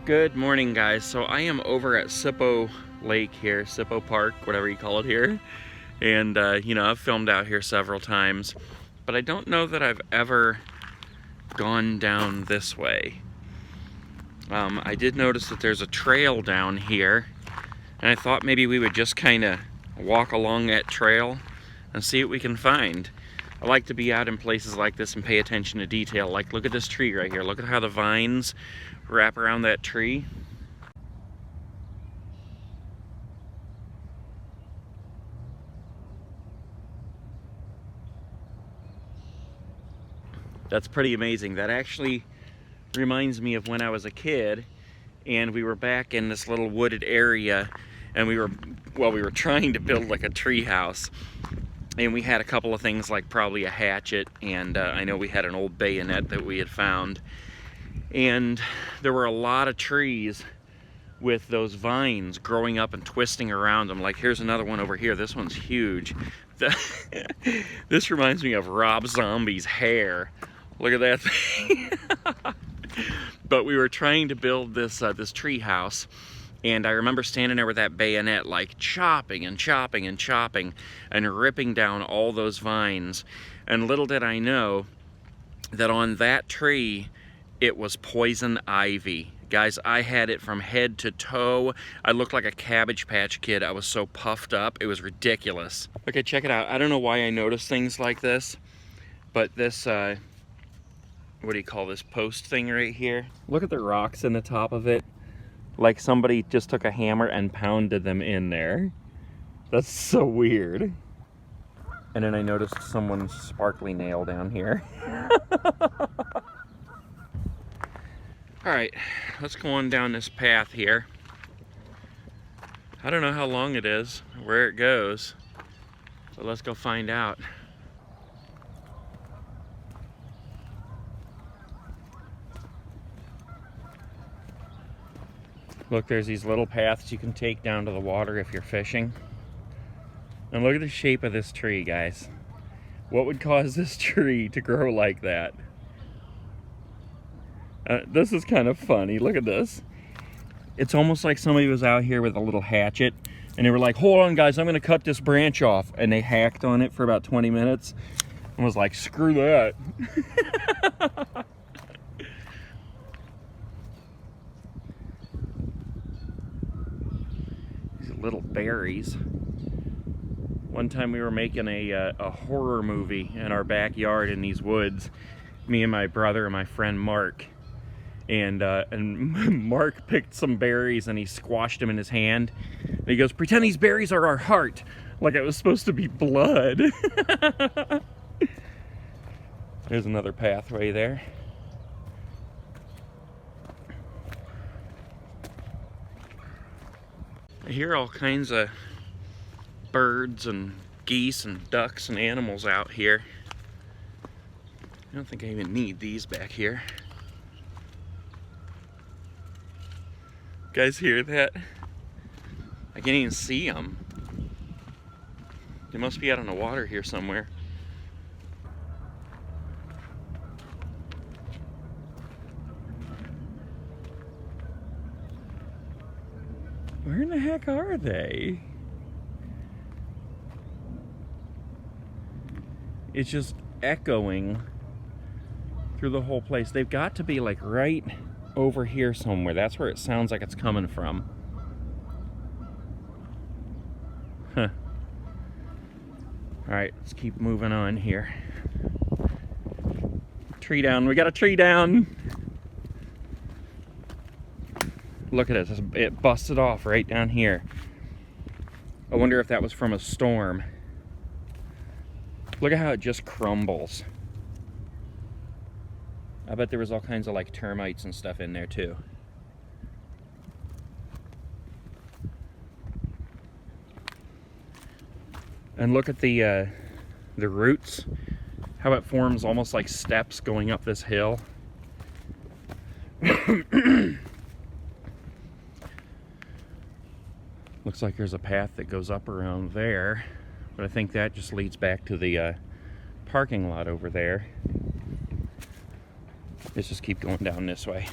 Good morning, guys. So I am over at Sippo Lake here, Sippo Park, whatever you call it here. And, you know, I've filmed out here several times, but I don't know that I've ever gone down this way. I did notice that there's a trail down here, and I thought maybe we would just kind of walk along that trail and see what we can find. I like to be out in places like this and pay attention to detail. Like, look at this tree right here. Look at how the vines wrap around that tree. That's pretty amazing. That actually reminds me of when I was a kid and we were back in this little wooded area, and we were trying to build like a tree house. And we had a couple of things like probably a hatchet, and I know we had an old bayonet that we had found. And there were a lot of trees with those vines growing up and twisting around them. Like, here's another one over here. This one's huge. This reminds me of Rob Zombie's hair. Look at that thing. But we were trying to build this tree house, and I remember standing there with that bayonet, like chopping and chopping and chopping and ripping down all those vines. And little did I know that on that tree, it was poison ivy. Guys, I had it from head to toe. I looked like a Cabbage Patch Kid. I was so puffed up. It was ridiculous. Okay, check it out. I don't know why I notice things like this, but this, what do you call this post thing right here? Look at the rocks in the top of it. Like somebody just took a hammer and pounded them in there. That's so weird. And then I noticed someone's sparkly nail down here. All right, let's go on down this path here. I don't know how long it is, where it goes, but let's go find out. Look, there's these little paths you can take down to the water if you're fishing. And look at the shape of this tree, guys. What would cause this tree to grow like that? This is kind of funny. Look at this. It's almost like somebody was out here with a little hatchet and they were like, hold on guys, I'm gonna cut this branch off. And they hacked on it for about 20 minutes and was like, screw that. These little berries. One time we were making a horror movie in our backyard in these woods. Me and my brother and my friend Mark. And Mark picked some berries and he squashed them in his hand. And he goes, pretend these berries are our heart. Like it was supposed to be blood. There's another pathway there. I hear all kinds of birds and geese and ducks and animals out here. I don't think I even need these back here. Guys, hear that? I can't even see them. They must be out on the water here somewhere. Where in the heck are they? It's just echoing through the whole place. They've got to be like right over here somewhere. That's where it sounds like it's coming from. Huh. Alright, let's keep moving on here. Tree down. We got a tree down. Look at it. It busted off right down here. I wonder if that was from a storm. Look at how it just crumbles. I bet there was all kinds of like termites and stuff in there too. And look at the roots, how it forms almost like steps going up this hill. Looks like there's a path that goes up around there, but I think that just leads back to the parking lot over there. Let's just keep going down this way.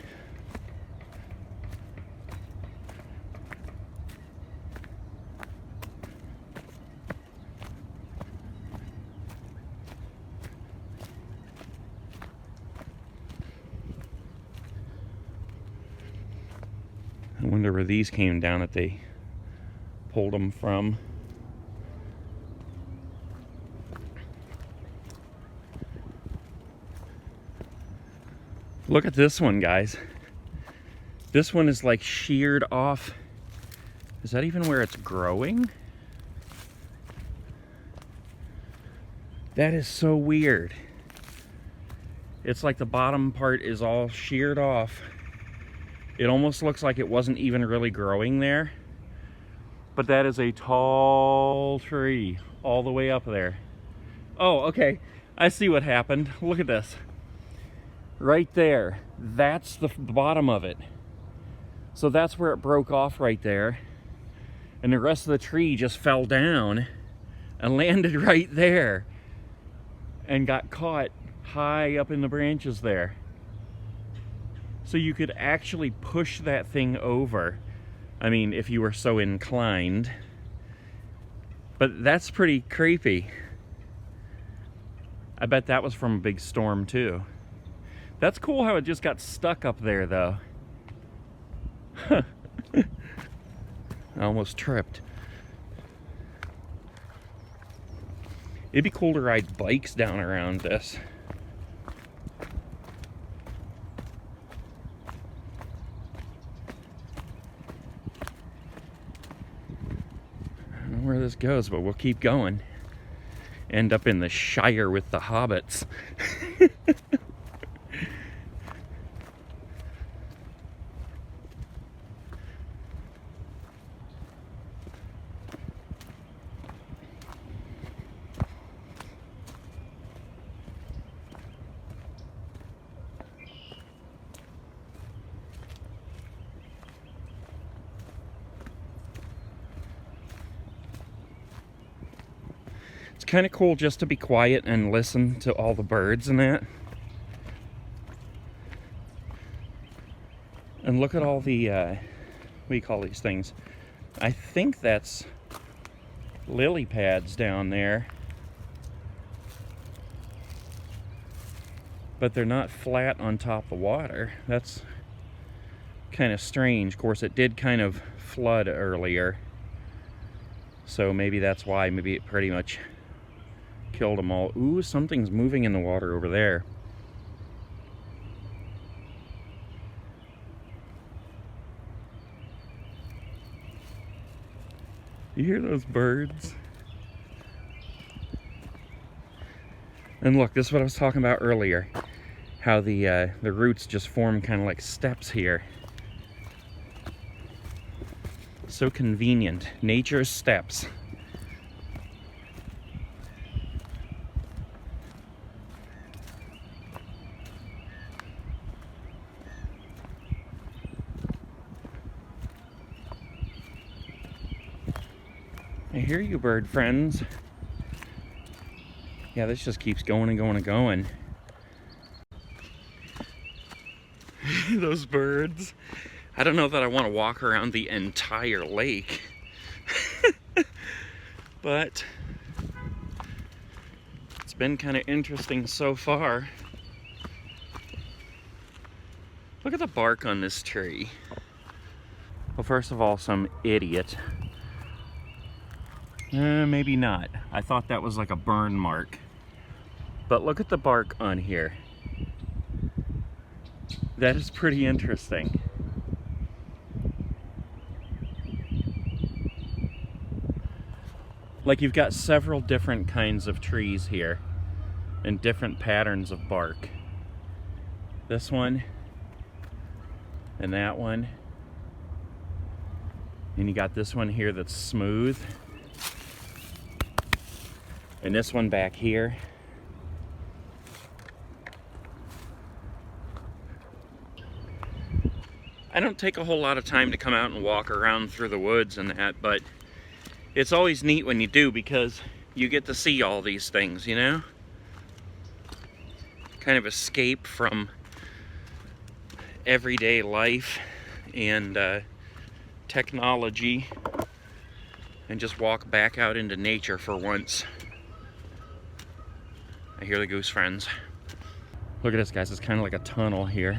I wonder where these came down that they pulled them from. Look at this one, guys. This one is like sheared off. Is that even where it's growing? That is so weird. It's like the bottom part is all sheared off. It almost looks like it wasn't even really growing there. But that is a tall tree all the way up there. Oh, okay. I see what happened. Look at this. Right there. That's the bottom of it. So that's where it broke off right there. And the rest of the tree just fell down and landed right there. And got caught high up in the branches there. So you could actually push that thing over. I mean, if you were so inclined. But that's pretty creepy. I bet that was from a big storm too. That's cool how it just got stuck up there though. I almost tripped. It'd be cool to ride bikes down around this. I don't know where this goes, but we'll keep going. End up in the Shire with the hobbits. It's kind of cool just to be quiet and listen to all the birds and that. And look at all the, what do you call these things? I think that's lily pads down there. But they're not flat on top of the water. That's kind of strange. Of course, it did kind of flood earlier. So maybe that's why. Maybe it pretty much killed them all. Ooh, something's moving in the water over there. You hear those birds? And look, this is what I was talking about earlier. How the roots just form kind of like steps here. So convenient. Nature's steps. I hear you, bird friends. Yeah, this just keeps going and going and going. Those birds. I don't know that I want to walk around the entire lake, but it's been kind of interesting so far. Look at the bark on this tree. Well, first of all, some idiot. Maybe not. I thought that was like a burn mark. But look at the bark on here. That is pretty interesting. Like, you've got several different kinds of trees here and different patterns of bark. This one and that one. And you got this one here that's smooth. And this one back here. I don't take a whole lot of time to come out and walk around through the woods and that, but it's always neat when you do, because you get to see all these things, you know? Kind of escape from everyday life and technology, and just walk back out into nature for once. I hear the goose friends. Look at this, guys. It's kind of like a tunnel here.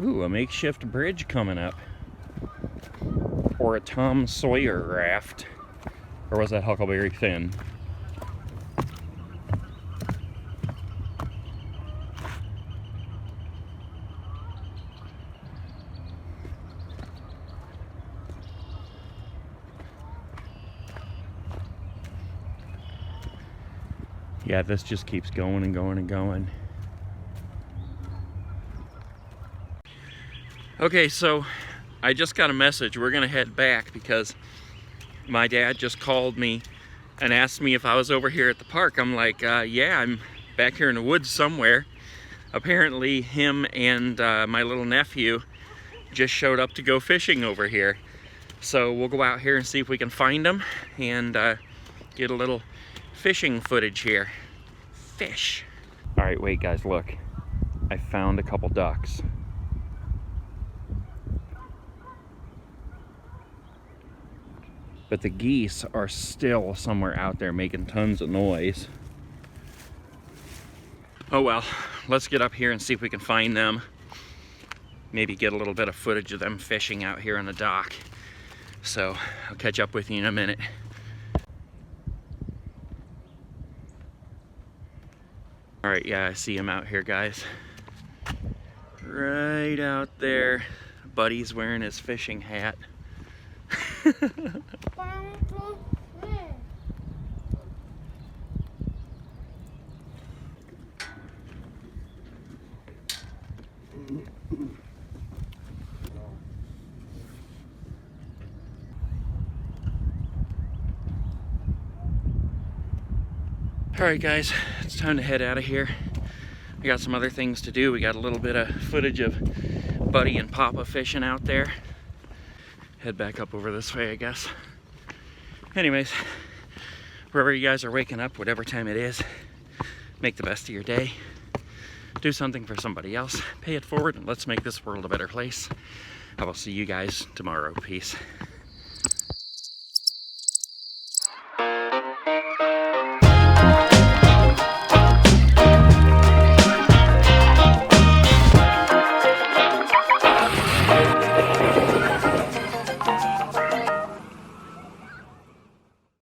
Ooh, a makeshift bridge coming up. Or a Tom Sawyer raft. Or was that Huckleberry Finn? Yeah, this just keeps going and going and going. Okay, so I just got a message. We're gonna head back because my dad just called me and asked me if I was over here at the park. I'm like, yeah, I'm back here in the woods somewhere. Apparently him and my little nephew just showed up to go fishing over here. So we'll go out here and see if we can find them and get a little fishing footage here. Fish. All right, wait guys, look. I found a couple ducks. But the geese are still somewhere out there making tons of noise. Oh well, let's get up here and see if we can find them. Maybe get a little bit of footage of them fishing out here on the dock. So I'll catch up with you in a minute. All right, yeah, I see him out here, guys. Right out there. Buddy's wearing his fishing hat. Alright guys, it's time to head out of here. We got some other things to do. We got a little bit of footage of Buddy and Papa fishing out there. Head back up over this way, I guess. Anyways, wherever you guys are waking up, whatever time it is, make the best of your day. Do something for somebody else. Pay it forward and let's make this world a better place. I will see you guys tomorrow. Peace.